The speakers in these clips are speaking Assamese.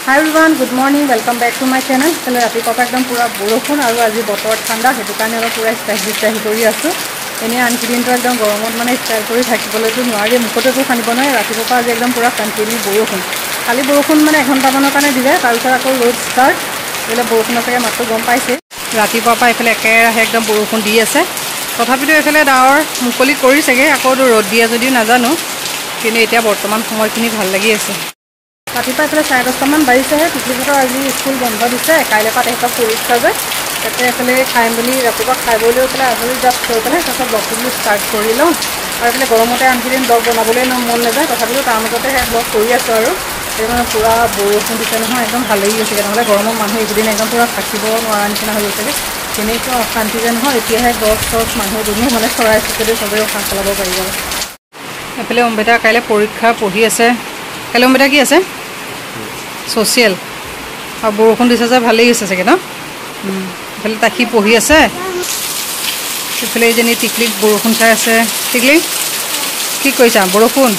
Hi everyone, good morning. Welcome back to my channel. Kale rati papa ekdom pura borokhun aru aji botor thanda hetu kane aba pura style kori asu. Ene anki din to ekdom goromot mane style kori thakibole to noari mukote to khanibo noy rati papa aji ekdom pura continue borokhun. Kali borokhun mane 1 ঘন্টা manar kane dile tar pisor akko road start. Ele borokhun asage matto gom paise. Rati papa efale ekera ekdom borokhun di ase. Tothapito efale daor mukoli kori sege akko road dia jodiu najano. Kine etia bortoman samoy khini bhal lagi ase. Ratipa efale 10:30 মান বাজিছেহে টিকলিকতৰ আজি স্কুল বন্ধ দিছে কাইলে পা তেহেতৰ পৰীক্ষা যে তাতে efale খাইম বুলি ৰাতিপুৱা খাইবলৈ পেলাই আজৰি জাপ থৈ পেলাই তাৰপিছত ব্লগটো ষ্টাৰ্ট কৰি লওঁ আৰু efale গৰমতে আনকিদিন ব্লগ বনাবলৈ মন নাযায় তথাপিও তাৰ মাজতে ব্লগ কৰি আছো আৰু এইমানে পুৰা বৰষুণ দিছে নহয় একদম ভাল লাগি গৈছে নহলে গৰমৰ মানুহ এইদিন একদম পুৰা থাকিব নোৱাৰা নিচিনা হৈ গৈছে কেনেকুৱা অশান্তি যে নহয় এতিয়াহে গছ মানুহ দুনিয়া মানে চৰাই চিৰিকটি সবে উশাহ চলাব পাৰিব efale অম্বেটা কাইলে পৰীক্ষা পঢ়ি আছে কাইলে অম্বেটা কি আছে social আৰ বৰষুণ দিছে যে ভালেই হৈছে সকে ন ফলে তাকি পঢ়ি আছে ফলে জেনি টিকলিক বৰষুণ চাই আছে টিকলি কি কইছা বৰষুণ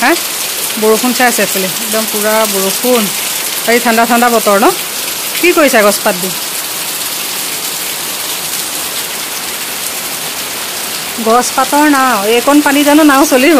হ্যাঁ বৰষুণ চাই আছে ফলে একদম পুৰা বৰষুণ এই ঠান্ডা ঠান্ডা বতৰ ন কি কইছা গছপাত দি গছপাতৰ নাও এইকণ পানী জানো নাও চলিব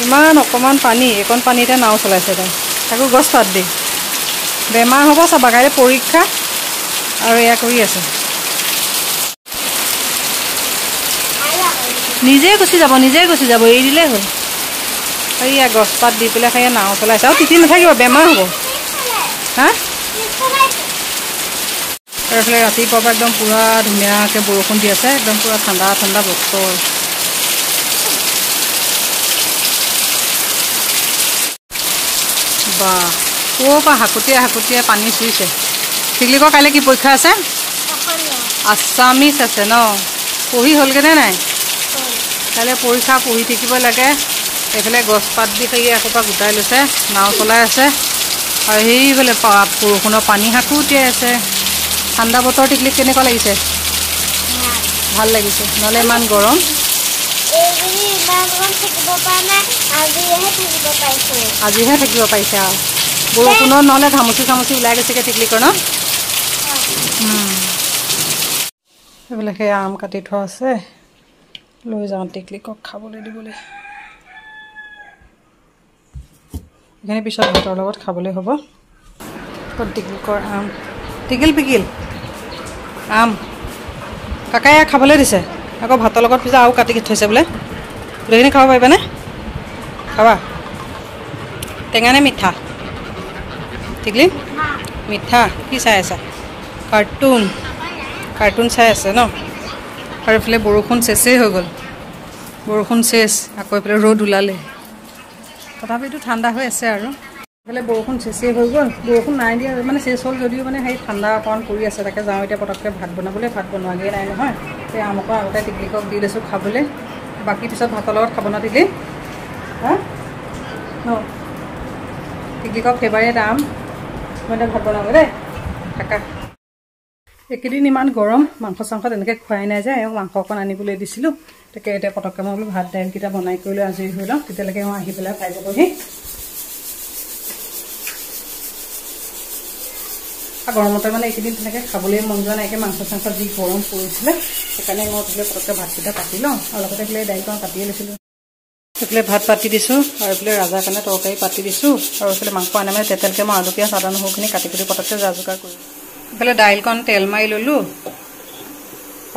ইমান অকমান পানী এইকণ পানীতে নাও চলাইছে তাই তাকো গছ পাত দি বেমাৰ হ'ব চাবা কাইলে পৰীক্ষা আৰু এয়া কৰি আছে নিজে গুচি যাব এই দিলে হ'ল এইয়া গছ পাত দি পেলাই খাই নাও চলাইছে আৰু তিতি নাথাকিব বেমাৰ হ'ব হা আৰু ফলে ৰাতিপুৱা একদম পুৰা ধুনীয়াকৈ বৰষুণ দি আছে একদম পুৰা ঠাণ্ডা ঠাণ্ডা বতৰ বা কোপা হাকুটিয়া পানী চুইছে টিকলিকৰ কাইলে কি পৰীক্ষা আছে আসামিস আছে ন পঢ়ি হলগে নাই কাইলে পৰীক্ষা পঢ়ি থাকিব লাগে এফালে গছ পাত দি খাই একোপা গুটাই লৈছে নাও চলাই আছে আৰু সেইফালে বৰষুণৰ পানী হাকুটিয়াই আছে ঠাণ্ডা বতৰ টিকলিক কেনেকুৱা লাগিছে ভাল লাগিছে নহলে ইমান গৰম আজিহে থাকিব পাইছে আৰু বৰষুণত নহলে ঘামুচি ওলাই গৈছে টিকলিকৰ ন এইবিলাকে আম কাটি থোৱা আছে লৈ যাওঁ টিকলিকক খাবলৈ দিবলৈ এখানে পিছত ভাতৰ লগত খাবলৈ হ'ব টিকলিকৰ আম টিকিল পিকিল আম কাকাই খাবলৈ দিছে আকৌ ভাতৰ লগত পিছত আৰু কাটি থৈছে বোলে গোটেইখিনি খাব পাৰিবানে খাবা টেঙা নে মিঠা টিকলি মিঠা কি চাই আছা কাৰ্টুন চাই আছে ন আৰু এইফালে বৰষুণ চেচেই হৈ গ'ল বৰষুণ চেচ আকৌ এইফালে ৰ'দ ওলালে তথাপিতো ঠাণ্ডা হৈ আছে আৰু এইফালে বৰষুণ চেচেই হৈ গ'ল বৰষুণ নাই দিয়া মানে চেচ হ'ল যদিও মানে সেই ঠাণ্ডা অকণ পৰি আছে তাকে যাওঁ এতিয়া পটককৈ ভাত বনাবলৈ ভাত বনোৱাগৈ নাই নহয় সেই আমকো আগতে টিকলিকক দি লৈছোঁ খাবলৈ বাকী পিছত ভাতৰ লগত খাব না টিকলি হা ন টিকলিকৰ ফেভাৰিট আম মই এতিয়া ভাত বনাব দেই কাকা একেদিন ইমান গৰম মাংস চাংস তেনেকৈ খুৱাই নাই যে মাংস অকণ আনিবলৈ দিছিলোঁ তাকে এতিয়া পটককৈ মই বোলো ভাত দাইলকেইটা বনাই কৰি লৈ আজৰি হৈ লওঁ তেতিয়ালৈকে মই আহি পেলাই খাই যাবহি গৰমতে মানে এইকেইদিন তেনেকৈ খাবলৈ মন যোৱা নাইকৈ মাংস চাংস যি গৰম পৰিছিলে সেইকাৰণে মই বোলে পটককৈ ভাতকেইটা পাতি লওঁ আৰু লগতে এইফালে দাইলকণ কাটিয়ে লৈছিলোঁ এইফালে ভাত পাতি দিছোঁ আৰু এইফালে ৰাজাৰ কাৰণে তৰকাৰী পাতি দিছোঁ আৰু এইফালে মাংস আনে মানে তেতেলকৈ মই আলু পিঁয়াজ আদা নহৰুখিনি কাটি পটককৈ যা যোগাৰ কৰিলোঁ এইফালে দাইলকণ তেল মাৰি ল'লোঁ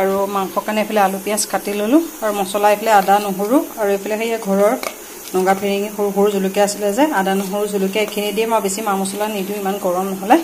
আৰু মাংসৰ কাৰণে এইফালে আলু পিঁয়াজ কাটি ল'লোঁ আৰু মছলা এইফালে আদা নহৰু আৰু এইফালে সেই ঘৰৰ নগা ফিৰিঙি সৰু জলকীয়া আছিলে যে আদা নহৰু জলকীয়া এইখিনি দিয়ে মই বেছি মা মছলা নিদিওঁ ইমান গৰম নহ'লে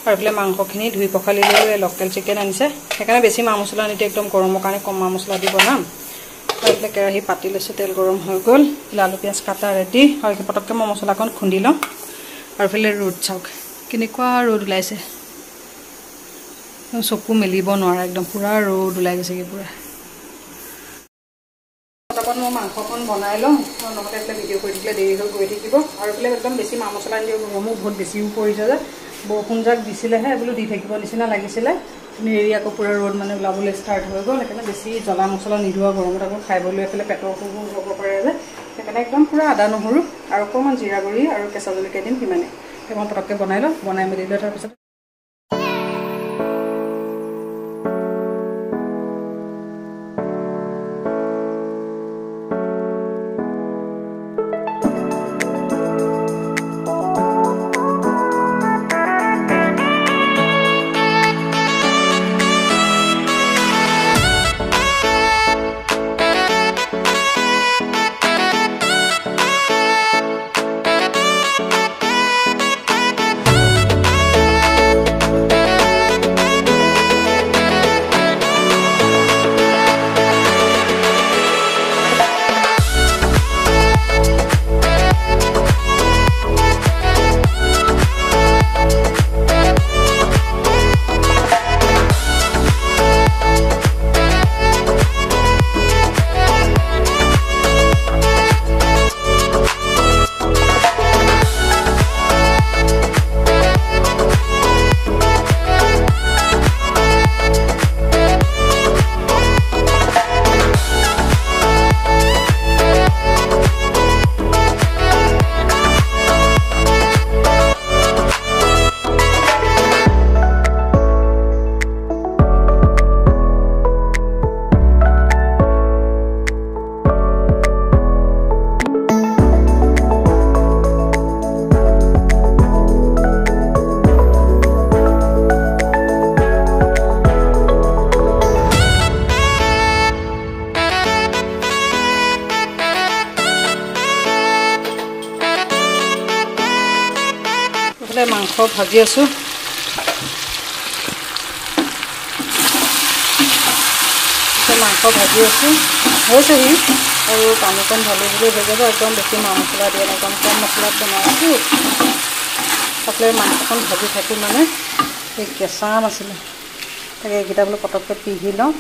আৰু এইফালে মাংসখিনি ধুই পখালি ল'লোঁ এই লোকেল চিকেন আনিছে সেইকাৰণে বেছি মা মছলা নিদিওঁ একদম গৰমৰ কাৰণে কম মা মছলা দি বনাম আৰু এইফালে কেৰাহী পাতি লৈছোঁ তেল গৰম হৈ গ'ল এইফালে আলু পিঁয়াজ কাটা ৰেডি আৰু পটককৈ মই মছলাকণ খুন্দি লওঁ আৰু এইফালে ৰ'দ চাওক কেনেকুৱা ৰ'দ ওলাইছে চকু মেলিব নোৱাৰা একদম পুৰা ৰ'দ ওলাই গৈছেগৈ পুৰা পটকত মই মাংসকণ বনাই লওঁ নহ'লে এইফালে ভিডিঅ' কৰি থাকিলে দেৰি হৈ গৈ থাকিব আৰু এইফালে একদম বেছি মা মছলা নিদিওঁ গৰমো বহুত বেছিও পৰিছে যে বৰষুণ যাক দিছিলেহে বোলো দি থাকিব নিচিনা লাগিছিলে নেৰি আকৌ পুৰা ৰ'দ মানে ওলাবলৈ ষ্টাৰ্ট হৈ গ'ল সেইকাৰণে বেছি জ্বলা মছলা নিদিওঁ গৰমত আকৌ খাবলৈ এইফালে পেটৰ অসুখ হ'ব পাৰে যে সেইকাৰণে একদম পুৰা আদা নহৰু আৰু অকণমান জিৰা গুড়ি আৰু কেঁচা জলকীয়া দিম সিমানে মই পটককৈ বনাই লওঁ বনাই মেলি লৈ তাৰপিছত মাংস ভাজি আছো মাংস ভাজি আছো হৈছেহি আৰু পানীকণ ঢালি দিলে হৈ যাব একদম বেছি মা মছলা দিয়া নাই একদম কম মছলাত বনাই আছো তাতে মাংসকণ ভাজি থাকি মানে এই কেঁচা আম আছিলে তাকে এইকেইটা বোলো পটককৈ পিহি লওঁ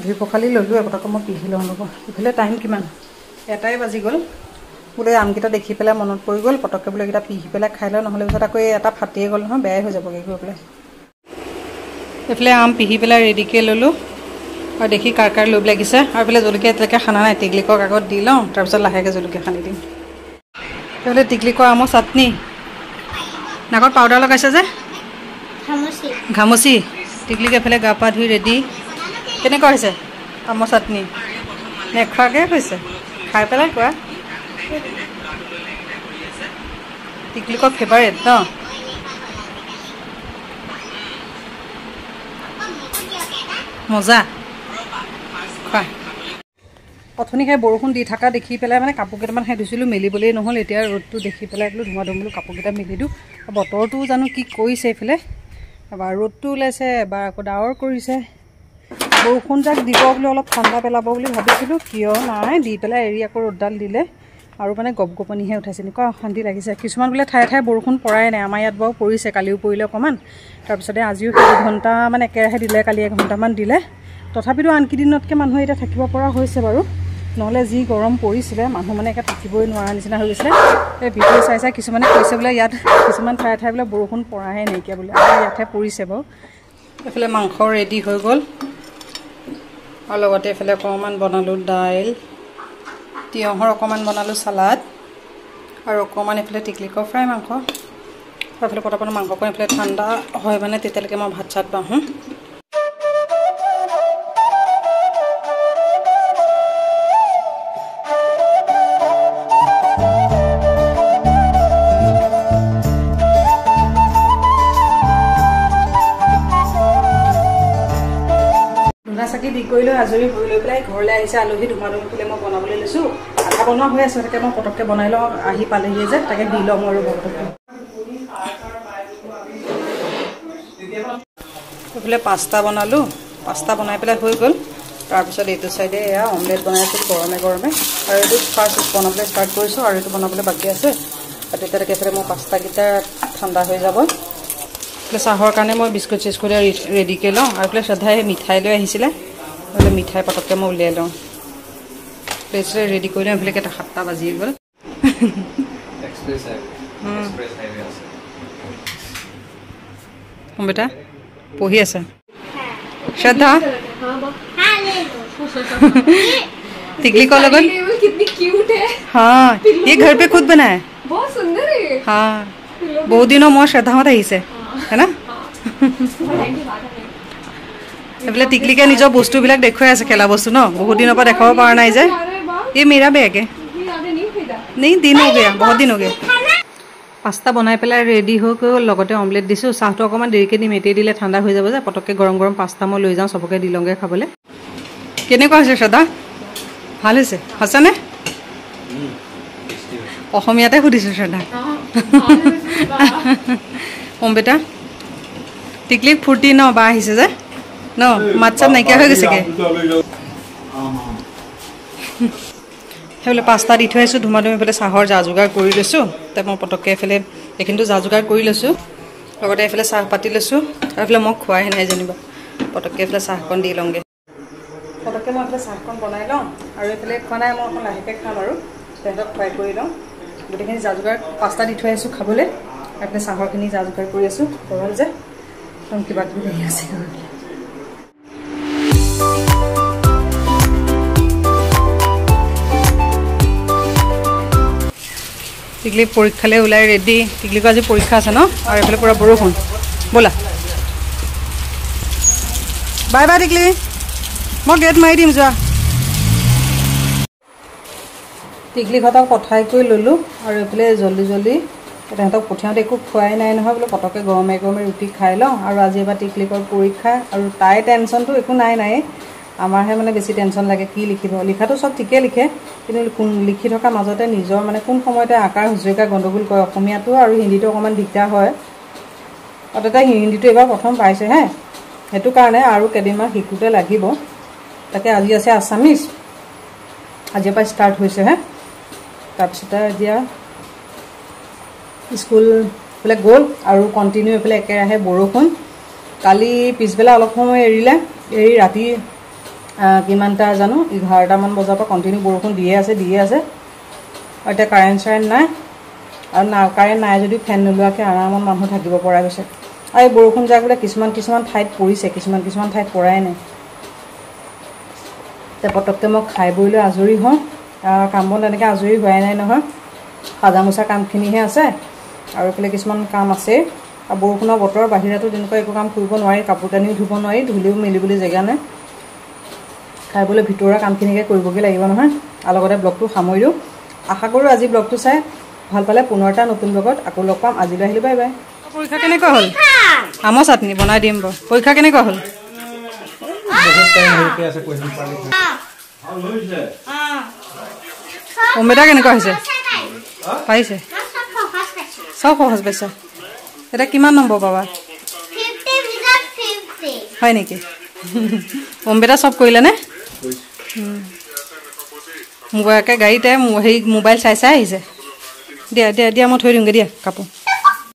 ধুই পখালি ল'লোঁ পটককৈ মই পিহি লওঁ ল'ব ইফালে টাইম কিমান 1টাই বাজি গ'ল বোলে আমকেইটা দেখি পেলাই মনত পৰি গ'ল পটককৈ বোলে এইকেইটা পিহি পেলাই খাই লওঁ নহ'লে পিছত আকৌ এটা ফাটিয়ে গ'ল নহয় বেয়াই হৈ যাবগৈ গৈ পেলাই এইফালে আম পিহি পেলাই ৰেডিকৈ ল'লোঁ আৰু দেখি কাৰ লোভ লাগিছে আৰু এইফালে জলকীয়া এতিয়ালৈকে সানা নাই টিকলিকক আগত দি লওঁ তাৰপিছত লাহেকৈ জলকীয়া সানি দিম এইফালে টিকলিকৰ আমৰ চাটনি নাকত পাউডাৰ লগাইছে যে ঘামচি টিকলিক এফালে গা পা ধুই ৰেডি কেনেকুৱা হৈছে আমৰ চাটনি নেখোৱাকৈ হৈছে খাই পেলাই কোৱা টিকলিকৰ ফেভাৰেট ন মজা খোৱা অথনি খাই বৰষুণ দি থকা দেখি পেলাই মানে কাপোৰ কেইটামান খাই ধুইছিলোঁ মেলিবলৈ নহ'ল এতিয়া ৰ'দটো দেখি পেলাই বোলো ধুমা ধুম বোলো কাপোৰকেইটা মেলি দিওঁ বতৰটোও জানো কি কৰিছে এইফালে এবাৰ ৰ'দটো ওলাইছে এবাৰ আকৌ ডাৱৰ কৰিছে বৰষুণ যাক দিব বুলি অলপ ঠাণ্ডা পেলাব বুলি ভাবিছিলোঁ কিয় নাই দি পেলাই এৰি আকৌ ৰ'দডাল দিলে আৰু মানে গপগপনিহে উঠাইছে এনেকুৱা অশান্তি লাগিছে কিছুমান বোলে ঠায়ে ঠায়ে বৰষুণ পৰাই নাই আমাৰ ইয়াত বাৰু পৰিছে কালিও পৰিলে অকণমান তাৰপিছতে আজিও 2 ঘণ্টা মানে একেৰাহে দিলে কালি 1 ঘণ্টামান দিলে তথাপিতো আনকেইদিনতকৈ মানুহে এতিয়া থাকিব পৰা হৈছে বাৰু নহ'লে যি গৰম পৰিছিলে মানুহ মানে একে থাকিবই নোৱাৰা নিচিনা হৈ গৈছিলে এই ভিডিঅ' চাই কিছুমানে কৈছে বোলে ইয়াত কিছুমান ঠায়ে ঠায়ে বোলে বৰষুণ পৰাহে নাইকিয়া বোলে আমাৰ ইয়াতহে পৰিছে বাৰু এইফালে মাংস ৰেডি হৈ গ'ল আৰু লগতে এইফালে অকণমান বনালোঁ দাইল তিয়ঁহৰ অকণমান বনালোঁ চালাড আৰু অকণমান এইফালে টিকলিকৰ ফ্ৰাই মাংস আৰু এইফালে পটাপট মাংসকণ এইফালে ঠাণ্ডা হয় মানে তেতিয়ালৈকে মই ভাত চাত বাঢ়োঁ চাকি দি কৰি লৈ আজৰি হৈ লৈ পেলাই ঘৰলৈ আহিছে আলহী ধুমাধুম পেলাই মই বনাবলৈ লৈছোঁ আধা বনোৱা হৈ আছে তাকে মই পটককৈ বনাই লওঁ আহি পালেহিয়ে যে তাকে দি লওঁ আৰু পটককৈ এইফালে পাস্তা বনালোঁ পাস্তা বনাই পেলাই হৈ গ'ল তাৰপিছত এইটো চাইডে এয়া অমলেট বনাই আছোঁ গৰমে গৰমে আৰু এইটো ফাৰ্ষ্ট বনাবলৈ ষ্টাৰ্ট কৰিছোঁ আৰু এইটো বনাবলৈ বাকী আছে আৰু তেতিয়ালৈকে এইফালে মোৰ পাস্তাকেইটা ঠাণ্ডা হৈ যাব চাহৰ কাৰণে মই বিস্কুট চিস্কুট ৰেডিকৈ লওঁ আৰু এইফালে শ্ৰদ্ধাই মিঠাই লৈ আহিছিলে বোলে মিঠাই পটককৈ মই উলিয়াই লওঁ প্লেটছ ৰেডি কৰি লওঁ এইফালে 7টা বাজি গ'ল বেটা পঢ়ি আছে श्रद्धा टिकली को लगन कितनी क्यूट है हाँ ये घर पे खुद बना है बहुत हाँ बहुत दिनों मोर श्रद्धावत আহিছে है ना एफाले टिकलिके निजर बस्तुबिलाक देखुৱাই আছে खेला बस्तु न बहुत दिनों पर देखाब पारा नाइ जे ये मेरा बैग है नहीं दिन हो गया बहुत दिन हो गया पास्ता बनाई पेला रेडी हो गल लगते ऑमलेट दिसो चाहतो अकमान देरिके दिम एते दिले ठंडा हो जाबो जे पटकके गरम गरम पास्ता म লৈ যাও सबके दिलंगे खाबले केनेको আছে श्रद्धा ভাল হৈছে হসনে অসমীয়াতে সুধিছো শ্ৰদ্ধা ওম বেটা টিকলিক ফুৰ্তি ন বা আহিছে যে ন মাছাত নাইকিয়া হৈ গৈছে কে হেলে পাস্তা দি থৈছো ধুমাধুমি পেলে চাহৰ যা যোগাৰ কৰি লৈছো তে মই পটককে এফালে এখিনটো যা যোগাৰ কৰি লৈছো লগতে এফালে চাহ পাতি লৈছো আৰু এফালে মই খোৱাই নাই জানিবা পটককে এফালে চাহকন দি লংগে পটককে মই এফালে চাহকন বনাই লওঁ আৰু এফালে খনাই মই অকন লাহেকে খাম আৰু তেহেতক খুৱাই কৰি লওঁ গোটেইখিনি যা যোগাৰ পাস্তা দি থৈ আছো খাবলৈ এফালে চাহৰখিনি যা যোগাৰ কৰি আছো গৰম যে একদম কিবা কিবি লাগি আছে टिकली परीक्षाले ओलाई रेडी टिकलिको आज परीक्षा আছে ন আৰু এফালে পুৰা বৰষুণ বলা বাই বাই টিকলি মই গেট মাৰি দিম যোৱা টিকলি ঘৰক পঠাই কৰি ললো আৰু এফালে জলদি জলদি তেহেতক পঠিয়াওঁতে একো খোৱাই নাই নহয় বোলে পটকে গৰমে গৰমে ৰুটি খাই লওঁ আৰু আজি এবাৰ টিকলিকৰ পৰীক্ষা আৰু তাই টেনচনটো একো নাই নাই আমাৰহে মানে বেছি টেনচন লাগে কি লিখিব লিখাটো সব ঠিকে লিখে কিন্তু কোন লিখি থকা মাজতে নিজৰ মানে কোন সময়তে আকাৰ হুজুকা গণ্ডগোল কৰে অসমীয়াটো আৰু হিন্দীটো অকমান দিগদাৰ হয় অতটা হিন্দীটো এবাৰ প্ৰথম পাইছে হে হেতু কাৰণে আৰু কেদিনমান শিকুতে লাগিব তাকে আজি আছে আসামিজ আজি পৰা ষ্টাৰ্ট হৈছে হে তাৰপিছত দিয়া স্কুল বলে গ'ল আৰু কন্টিনিউ এফালে একেৰাহে বৰষুণ কালি পিছবেলা অলপ সময় এৰিলে এই ৰাতি কিমানটা জানো 11টা মান বজাৰ পৰা কন্টিনিউ বৰষুণ দিয়ে আছে এটা কাৰেন্ট নাই আৰু না কাৰেন্ট নাই যদি ফেন নলোৱাকে আৰামত মানুহ থাকিব পৰা গৈছে আৰু বৰষুণ যাক বোলে কিছুমান ঠাইত পৰিছে কিছুমান ঠাইত পৰাই নাই তে পটককে মই খাই বইলৈ আজৰি হওঁ কাম বন এনেকৈ আজৰি হোৱাই নাই নহয় সাজামোচা কামখিনিহে আছে আৰু এফালে কিছুমান কাম আছে আৰু বৰষুণৰ বতৰ বাহিৰতো তেনেকুৱা একো কাম কৰিব নোৱাৰি কাপোৰ কানিও ধুব নোৱাৰি ধুলিও মেলিবলৈ জেগা নাই খাই বলে ভিতৰৰ কামখিনিকে কৰিবগে লাগিব নহয় আৰু লগতে ব্লগটো সামৰিও আশা কৰো আজি ব্লগটো চাই ভাল পালে পুনৰটা নতুন ব্লগত আকৌ লগ পাম আজিলৈ আহিলো বাই বাই পৰীক্ষা কেনেকুৱা হ'ল আমৰ চাটনি বনাই দিম ব পৰীক্ষা কেনেকুৱা হ'ল বহুত টাইম হৈ আছে কোৱেশ্চন পালি ওমেটা কেনেকুৱা হৈছে পাইছে সব সহজ পাইছে এটা কিমান নম্বৰ পাবা 50 হয় নেকি ওমেটা সব কৰিলে নে মোবাইলকে গাড়ীতে হেৰি মোবাইল চাই আহিছে দিয়া মই থৈ দিমগে দিয়া কাপোৰ